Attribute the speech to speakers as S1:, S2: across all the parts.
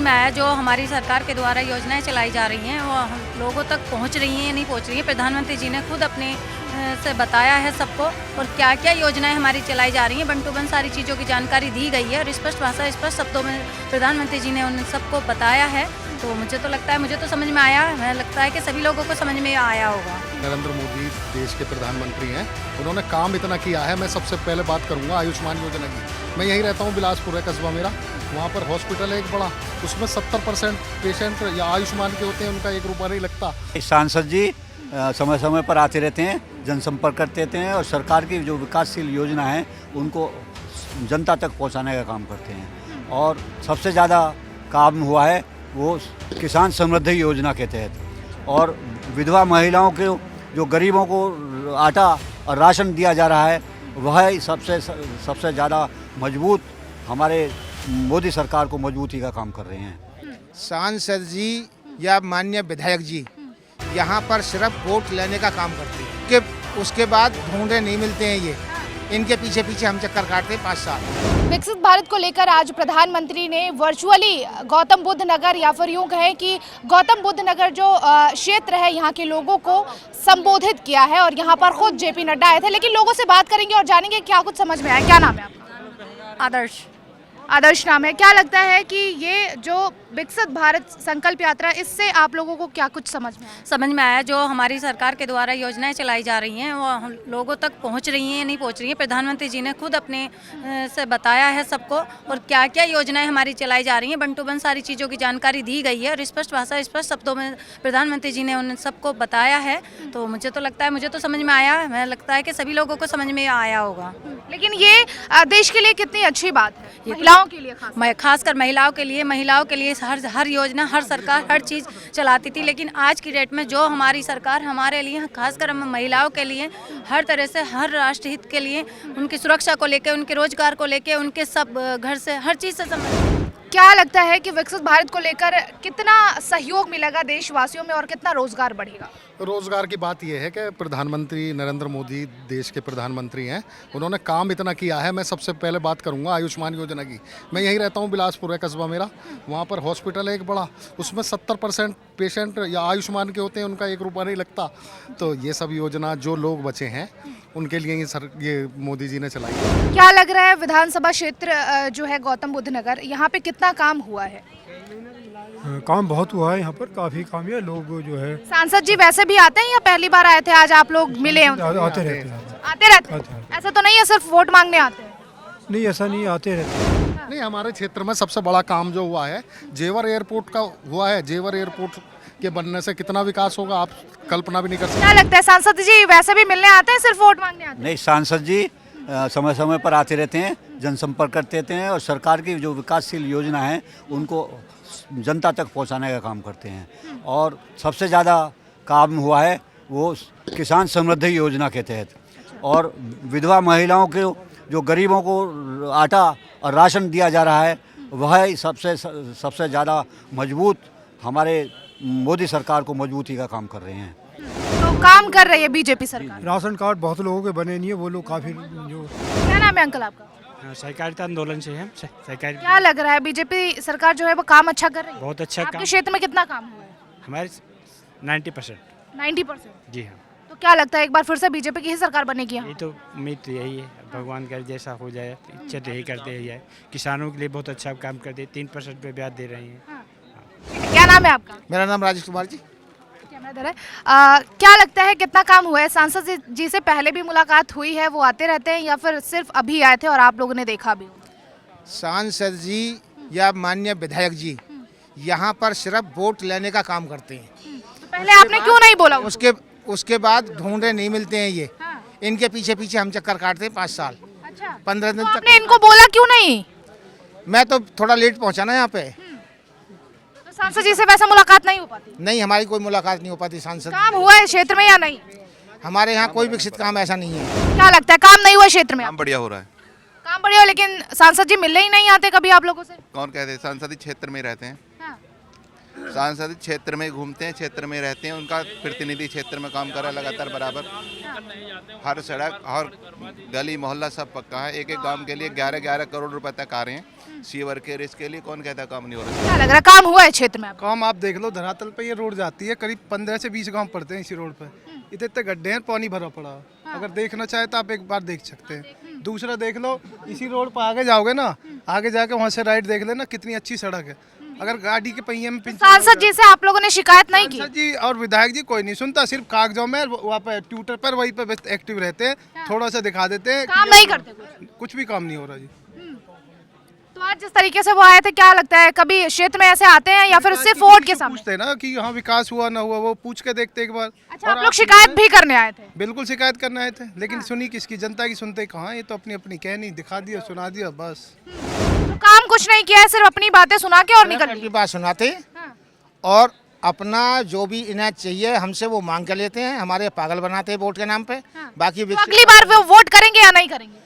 S1: में आया जो हमारी सरकार के द्वारा योजनाएं चलाई जा रही हैं वो हम लोगों तक पहुंच रही हैं या नहीं पहुंच रही हैं। प्रधानमंत्री जी ने खुद अपने से बताया है सबको और क्या क्या योजनाएं हमारी चलाई जा रही हैं, वन टू वन सारी चीज़ों की जानकारी दी गई है और स्पष्ट भाषा स्पष्ट शब्दों में प्रधानमंत्री जी ने उन सबको बताया है। तो मुझे तो लगता है, मुझे तो समझ में आया, मुझे लगता है कि सभी लोगों को समझ में आया होगा।
S2: नरेंद्र मोदी देश के प्रधानमंत्री हैं, उन्होंने काम इतना किया है। मैं सबसे पहले बात करूंगा आयुष्मान योजना की। मैं यहीं रहता हूं, बिलासपुर है कस्बा मेरा। वहाँ पर हॉस्पिटल है एक बड़ा, उसमें 70% पेशेंट या आयुष्मान के होते हैं, उनका 1 रुपया नहीं लगता।
S3: सांसद जी समय समय पर आते रहते हैं, जनसंपर्क करते रहते हैं और सरकार की जो विकासशील योजना है उनको जनता तक पहुंचाने का काम करते हैं। और सबसे ज़्यादा काम हुआ है वो किसान समृद्धि योजना के तहत। और विधवा महिलाओं के जो गरीबों को आटा और राशन दिया जा रहा है वह सबसे ज़्यादा मजबूत हमारे मोदी सरकार को मजबूती का काम कर रहे हैं।
S4: सांसद जी या माननीय विधायक जी यहाँ पर सिर्फ वोट लेने का काम करते हैं कि उसके बाद ढूंढे नहीं मिलते हैं। ये इनके पीछे पीछे हम चक्कर काटते हैं 5 साल।
S5: विकसित भारत को लेकर आज प्रधानमंत्री ने वर्चुअली गौतम बुद्ध नगर या फिर यूं कहें कि गौतम बुद्ध नगर जो क्षेत्र है यहाँ के लोगों को संबोधित किया है और यहाँ पर खुद जेपी नड्डा आए थे। लेकिन लोगों से बात करेंगे और जानेंगे क्या कुछ समझ में आया। क्या नाम है आपका?
S1: आदर्श।
S5: आदर्श नाम है। क्या लगता है कि ये जो विकसित भारत संकल्प यात्रा, इससे आप लोगों को क्या कुछ समझ में आया?
S1: समझ में आया जो हमारी सरकार के द्वारा योजनाएं चलाई जा रही हैं वो हम लोगों तक पहुंच रही हैं या नहीं पहुंच रही हैं। प्रधानमंत्री जी ने खुद अपने से बताया है सबको और क्या क्या योजनाएं हमारी चलाई जा रही हैं, वन टू वन सारी चीज़ों की जानकारी दी गई है और स्पष्ट भाषा स्पष्ट शब्दों में प्रधानमंत्री जी ने उन सबको बताया है। तो मुझे तो लगता है, मुझे तो समझ में आया, मुझे लगता है कि सभी लोगों को समझ में आया होगा।
S5: लेकिन ये देश के लिए कितनी अच्छी बात है, महिलाओं के लिए
S1: खासकर महिलाओं के लिए हर योजना, हर सरकार हर चीज़ चलाती थी। लेकिन आज की डेट में जो हमारी सरकार हमारे लिए, खासकर हम महिलाओं के लिए हर तरह से, हर राष्ट्र हित के लिए, उनकी सुरक्षा को लेके, उनके रोजगार को लेके, उनके सब घर से हर चीज़ से संबंधित।
S5: क्या लगता है कि विकसित भारत को लेकर कितना सहयोग मिलेगा देशवासियों में और कितना रोजगार बढ़ेगा?
S2: रोजगार की बात यह है कि प्रधानमंत्री नरेंद्र मोदी देश के प्रधानमंत्री हैं, उन्होंने काम इतना किया है। मैं सबसे पहले बात करूंगा आयुष्मान योजना की। मैं यहीं रहता हूं, बिलासपुर है कस्बा मेरा। वहाँ पर हॉस्पिटल है एक बड़ा, उसमें 70% पेशेंट या आयुष्मान के होते हैं, उनका 1 रुपया नहीं लगता। तो ये सब योजना जो लोग बचे हैं उनके लिए ये मोदी जी ने चलाई है।
S5: क्या लग रहा है विधानसभा क्षेत्र जो है गौतम बुद्ध नगर, यहाँ पे कितना काम हुआ है?
S6: काम बहुत हुआ है यहाँ पर, काफ़ी काम है। लोग जो है
S5: सांसद जी वैसे भी आते हैं या पहली बार आए थे, आज आप लोग मिले?
S6: आते रहते हैं।
S5: आते रहते हैं। ऐसा तो नहीं है सिर्फ वोट मांगने आते हैं?
S6: नहीं, ऐसा नहीं, आते रहते हैं।
S2: नहीं, हमारे क्षेत्र में सबसे बड़ा काम जो हुआ है जेवर एयरपोर्ट का हुआ है। जेवर एयरपोर्ट के बनने से कितना विकास होगा आप कल्पना भी नहीं कर सकते।
S5: क्या लगता है सांसद जी वैसे भी मिलने आते हैं, सिर्फ वोट मांगने आते हैं?
S3: नहीं, सांसद जी समय समय पर आते रहते हैं, जनसंपर्क करते रहते हैं और सरकार की जो विकासशील योजना है उनको जनता तक पहुंचाने का काम करते हैं। और सबसे ज़्यादा काम हुआ है वो किसान समृद्धि योजना के तहत। और विधवा महिलाओं के जो गरीबों को आटा और राशन दिया जा रहा है वह सबसे ज़्यादा मजबूत हमारे मोदी सरकार को मजबूती का काम कर रहे हैं।
S5: तो काम कर रही है बीजेपी सरकार।
S6: राशन कार्ड बहुत लोगों के बने नहीं है, वो लोग काफ़ी जो।
S5: क्या नाम है अंकल आपका?
S7: सहकारिता आंदोलन से है। सहकारी।
S5: क्या लग रहा है बीजेपी सरकार जो है वो काम अच्छा कर रही है?
S7: बहुत अच्छा
S5: आपके
S7: काम।
S5: क्षेत्र में कितना काम हुआ है?
S7: हमारे 90%।
S5: 90%?
S7: जी हाँ।
S5: तो क्या लगता है एक बार फिर से बीजेपी की ही सरकार बनेगी यहाँ?
S7: ये तो उम्मीद तो यही है, भगवान करे जैसा हो जाए, इच्छा तो यही करते ही है। किसानों के लिए बहुत अच्छा काम करते हैं, 3% पे ब्याज दे रहे हैं।
S5: क्या नाम है आपका?
S4: मेरा नाम राजेश कुमार जी।
S5: क्या लगता है कितना काम हुआ है? सांसद जी से पहले भी मुलाकात हुई है, वो आते रहते हैं या फिर सिर्फ अभी आए थे और आप लोगों ने देखा भी?
S4: सांसद जी या माननीय विधायक जी यहाँ पर सिर्फ वोट लेने का काम करते हैं।
S5: तो पहले आपने क्यों नहीं बोला?
S4: उसके बाद ढूंढे नहीं मिलते हैं ये। इनके पीछे पीछे हम चक्कर काटते हैं 5 साल।
S5: अच्छा।
S4: 15 दिन
S5: तो
S4: तक।
S5: आपने इनको बोला क्यों नहीं?
S4: मैं तो थोड़ा लेट पहुँचा ना यहाँ पे।
S5: सांसद जी से वैसे मुलाकात नहीं हो पाती?
S4: नहीं, हमारी कोई मुलाकात नहीं हो पाती सांसद।
S5: काम हुआ है क्षेत्र में या नहीं?
S4: हमारे यहाँ कोई विकसित काम ऐसा नहीं है।
S5: क्या लगता है काम नहीं हुआ क्षेत्र में?
S8: काम बढ़िया हो रहा है।
S5: काम बढ़िया हो, लेकिन सांसद जी मिलने ही नहीं आते कभी आप लोगों से?
S8: कौन कहते हैं, सांसद ही क्षेत्र में रहते हैं।
S5: हाँ।
S8: सांसद क्षेत्र में घूमते हैं, क्षेत्र में रहते हैं, उनका प्रतिनिधि क्षेत्र में काम कर रहा है लगातार बराबर। हर सड़क और गली मोहल्ला सब पक्का है। एक एक गांव के लिए 11-11 करोड़ रुपए तक आ रहे हैं सीवर के रिस्क के लिए। कौन कहता काम नहीं हो रहा?
S5: क्या लग रहा है काम हुआ है क्षेत्र में आपको?
S6: काम आप देख लो, धरातल पे ये रोड जाती है, करीब 15 से 20 गांव पड़ते हैं इसी रोड पे। इतने इतने गड्ढे हैं, पानी भरा पड़ा। अगर देखना चाहे तो आप एक बार देख सकते हैं। दूसरा देख लो, इसी रोड पर आगे जाओगे ना, आगे जाके वहाँ से राइट देख लेना, कितनी अच्छी सड़क है। अगर गाड़ी के पहिए में
S5: सांसद जी से आप लोगों ने शिकायत नहीं की?
S6: सांसद जी और विधायक जी कोई नहीं सुनता, सिर्फ कागजों में वहाँ पे ट्विटर पर वहीं पे एक्टिव रहते हैं, थोड़ा सा दिखा देते हैं।
S5: काम नहीं करते
S6: कुछ भी काम नहीं हो रहा जी।
S5: तो आज जिस तरीके से वो आए थे, क्या लगता है कभी क्षेत्र में ऐसे आते हैं या फिर सिर्फ वोट के सामने?
S6: पूछते हैं ना कि हाँ विकास हुआ ना हुआ, वो पूछ के देखते एक बार।
S5: अच्छा, आप लोग शिकायत भी करने आए थे?
S6: बिल्कुल शिकायत करने आए थे, लेकिन सुनी किसकी? जनता की सुनते कहाँ? ये तो अपनी अपनी कहनी दिखा दिया, सुना दिया बस।
S5: तो काम कुछ नहीं किया है, सिर्फ अपनी बातें सुना के और निकल
S4: की बात सुनाते और अपना जो भी इन्हें चाहिए हमसे वो मांग कर लेते हैं, हमारे पागल बनाते हैं वोट के नाम पे। बाकी
S5: तो अगली बार वो वोट करेंगे या नहीं करेंगे?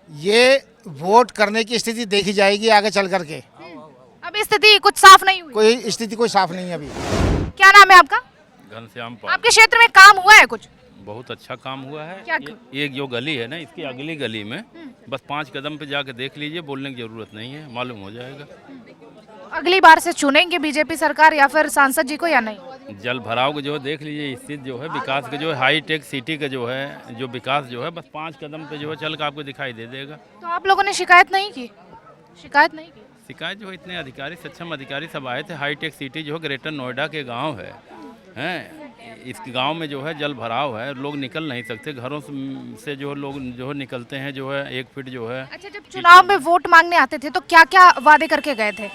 S4: ये वोट करने की स्थिति देखी जाएगी आगे चल करके।
S5: अभी स्थिति कुछ साफ नहीं हुई?
S4: कोई स्थिति कोई साफ नहीं है अभी।
S5: क्या नाम है आपका?
S9: घनश्याम पाल।
S5: आपके क्षेत्र में काम हुआ है कुछ?
S9: बहुत अच्छा काम हुआ है।
S5: क्या
S9: एक जो गली है ना, इसकी अगली गली में बस 5 कदम पे जाके देख लीजिए, बोलने की जरूरत नहीं है, मालूम हो जाएगा।
S5: अगली बार से चुनेंगे बीजेपी सरकार या फिर सांसद जी को या नहीं?
S9: जल भराव को जो है देख लीजिए, स्थिति जो है विकास के जो है, हाई टेक सिटी का जो है जो विकास जो है बस 5 कदम पे जो है चल के आपको दिखाई दे देगा।
S5: तो आप लोगों ने शिकायत नहीं की? शिकायत नहीं की?
S9: शिकायत जो है इतने अधिकारी, सक्षम अधिकारी सब आए थे। हाई टेक सिटी जो है ग्रेटर नोएडा के गाँव है, हैं इस गांव में जो है जल भराव है, लोग निकल नहीं सकते घरों से, जो लोग जो है निकलते हैं जो है 1 फीट जो है।
S5: अच्छा, जब चुनाव में वोट मांगने आते थे तो क्या क्या वादे करके गए थे?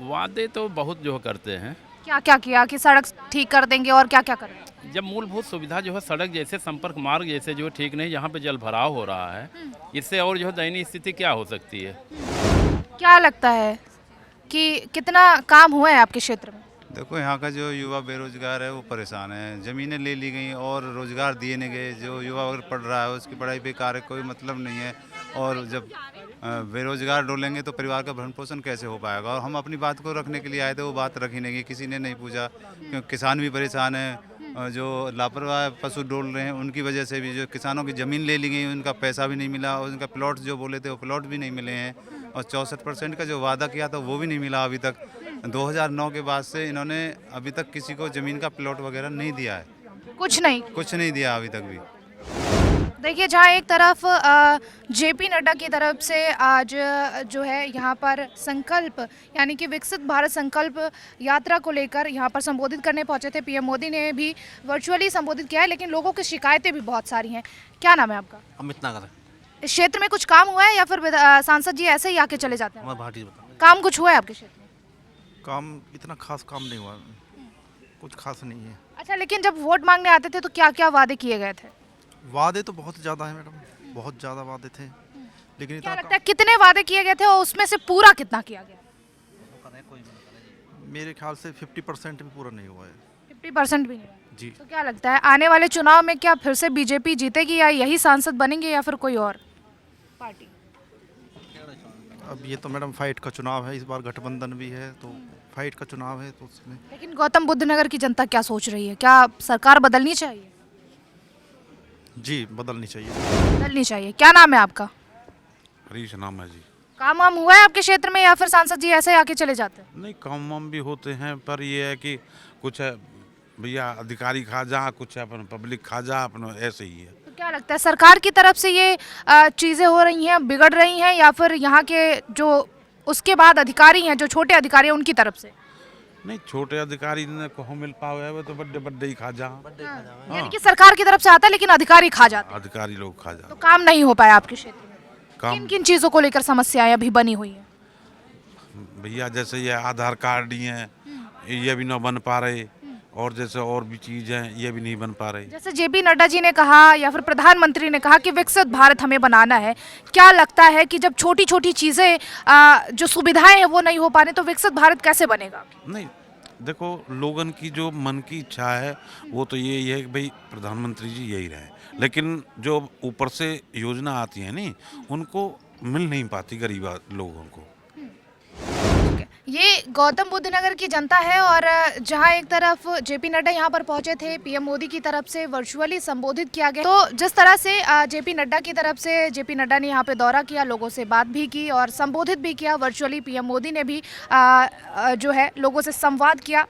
S9: वादे तो बहुत जो करते हैं।
S5: क्या क्या किया कि सड़क ठीक कर देंगे और क्या क्या कर रहे हैं?
S9: जब मूलभूत सुविधा जो है सड़क जैसे, संपर्क मार्ग जैसे जो ठीक नहीं, यहाँ पे जल भराव हो रहा है, इससे और जो है दयनीय स्थिति क्या हो सकती है?
S5: क्या लगता है कि कितना काम हुआ है आपके क्षेत्र में?
S10: देखो, यहाँ का जो युवा बेरोजगार है वो परेशान है। ज़मीनें ले ली गई और रोज़गार दिए नहीं गए। जो युवा अगर पढ़ रहा है उसकी पढ़ाई बेकार है, कोई मतलब नहीं है। और जब बेरोजगार डोलेंगे तो परिवार का भरण पोषण कैसे हो पाएगा? और हम अपनी बात को रखने के लिए आए थे, वो बात रखी नहीं गई, किसी ने नहीं पूछा। क्योंकि किसान भी परेशान है, जो लापरवाह पशु डोल रहे हैं उनकी वजह से भी, जो किसानों की ज़मीन ले ली गई उनका पैसा भी नहीं मिला, और उनका प्लॉट जो बोले थे वो प्लॉट भी नहीं मिले हैं। और 64% का जो वादा किया था वो भी नहीं मिला अभी तक। 2009 के बाद से इन्होंने अभी तक किसी को ज़मीन का प्लॉट वगैरह नहीं दिया है।
S5: कुछ नहीं
S10: दिया अभी तक भी।
S5: देखिए, जहाँ एक तरफ जेपी नड्डा की तरफ से आज जो है यहाँ पर संकल्प यानी कि विकसित भारत संकल्प यात्रा को लेकर यहाँ पर संबोधित करने पहुँचे थे। पीएम मोदी ने भी वर्चुअली संबोधित किया है, लेकिन लोगों की शिकायतें भी बहुत सारी हैं। क्या नाम है आपका?
S11: अमित नागर।
S5: इस क्षेत्र में कुछ काम हुआ है या फिर सांसद जी ऐसे ही आके चले जाते हैं?
S11: भाटी बताओ।
S5: काम कुछ हुआ है आपके क्षेत्र में?
S11: काम इतना खास काम नहीं हुआ, कुछ खास नहीं है।
S5: अच्छा, लेकिन जब वोट मांगने आते थे तो क्या क्या वादे किए गए थे?
S11: वादे तो बहुत ज़्यादा है मैडम, बहुत ज़्यादा वादे थे, लेकिन
S5: क्या
S11: इतना
S5: लगता है कितने वादे किए गए थे और उसमें से पूरा कितना किया गया?
S11: मेरे ख्याल से 50% भी पूरा नहीं हुआ है।
S5: 50% भी नहीं हुआ
S11: जी।
S5: तो क्या लगता है आने वाले चुनाव में क्या फिर से बीजेपी जीतेगी या यही सांसद बनेंगे या फिर कोई और पार्टी?
S11: अब ये तो मैडम फाइट का चुनाव है, इस बार गठबंधन भी है, तो फाइट का चुनाव है तो उसमें।
S5: लेकिन गौतम बुद्ध नगर की जनता क्या सोच रही है? क्या सरकार बदलनी चाहिए?
S11: जी, बदलनी चाहिए।
S5: बदलनी चाहिए। क्या नाम है आपका?
S12: हरीश नाम है जी।
S5: काम वाम हुआ है आपके क्षेत्र में या फिर सांसद जी ऐसे आके चले जाते हैं?
S12: नहीं, काम वाम भी होते हैं, पर ये है कि कुछ भैया अधिकारी खा जा, कुछ अपन पब्लिक खा जा, अपन ऐसे ही है।
S5: तो क्या लगता है सरकार की तरफ से ये चीज़ें हो रही हैं, बिगड़ रही हैं, या फिर यहाँ के जो उसके बाद अधिकारी हैं, जो छोटे अधिकारी हैं, उनकी तरफ से?
S12: नहीं, छोटे अधिकारी ने को मिल पावे है तो बड्डे बड्डे ही खा जा।
S5: यानी कि सरकार की तरफ से आता है लेकिन अधिकारी खा जाते हैं।
S12: अधिकारी लोग खा जा।
S5: तो काम नहीं हो पाया आपके क्षेत्र में?
S12: काम
S5: किन किन चीज़ों को लेकर समस्याएं अभी बनी हुई हैं?
S12: भैया जैसे ये आधार कार्ड ही हैं, ये भी ना बन पा रहे, और जैसे और भी चीज़ हैं ये भी नहीं बन पा रही।
S5: जैसे जेपी नड्डा जी ने कहा या फिर प्रधानमंत्री ने कहा कि विकसित भारत हमें बनाना है, क्या लगता है कि जब छोटी छोटी चीज़ें जो सुविधाएं हैं वो नहीं हो पा रही तो विकसित भारत कैसे बनेगा?
S12: नहीं, देखो लोगन की जो मन की इच्छा है वो तो यही है कि भाई प्रधानमंत्री जी यही रहे, लेकिन जो ऊपर से योजना आती है नहीं, उनको मिल नहीं पाती गरीब लोगों को।
S5: ये गौतम बुद्ध नगर की जनता है और जहां एक तरफ जेपी नड्डा यहां पर पहुंचे थे, पीएम मोदी की तरफ से वर्चुअली संबोधित किया गया। तो जिस तरह से जेपी नड्डा की तरफ से जेपी नड्डा ने यहां पे दौरा किया, लोगों से बात भी की और संबोधित भी किया वर्चुअली। पीएम मोदी ने भी जो है लोगों से संवाद किया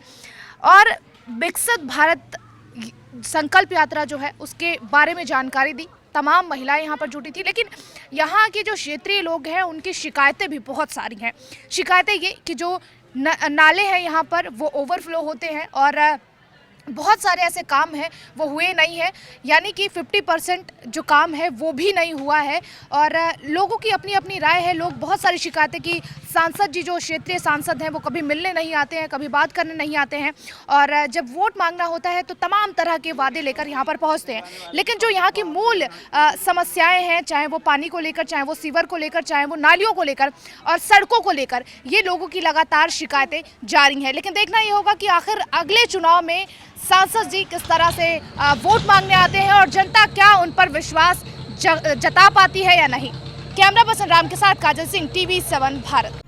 S5: और विकसित भारत संकल्प यात्रा जो है उसके बारे में जानकारी दी। तमाम महिलाएं यहाँ पर जुटी थी, लेकिन यहाँ के जो क्षेत्रीय लोग हैं उनकी शिकायतें भी बहुत सारी हैं। शिकायतें ये कि जो नाले हैं यहाँ पर वो ओवरफ्लो होते हैं और बहुत सारे ऐसे काम हैं वो हुए नहीं हैं, यानी कि 50% जो काम है वो भी नहीं हुआ है। और लोगों की अपनी अपनी राय है। लोग बहुत सारी शिकायतें की सांसद जी जो क्षेत्रीय सांसद हैं वो कभी मिलने नहीं आते हैं, कभी बात करने नहीं आते हैं और जब वोट मांगना होता है तो तमाम तरह के वादे लेकर यहाँ पर पहुँचते हैं। लेकिन जो यहाँ की मूल समस्याएँ हैं, चाहे वो पानी को लेकर, चाहे वो सीवर को लेकर, चाहे वो नालियों को लेकर और सड़कों को लेकर, ये लोगों की लगातार शिकायतें जारी हैं। लेकिन देखना ये होगा कि आखिर अगले चुनाव में सांसद जी किस तरह से वोट मांगने आते हैं और जनता क्या उन पर विश्वास जता पाती है या नहीं। कैमरा पर्सन राम के साथ काजल सिंह, TV7 भारत।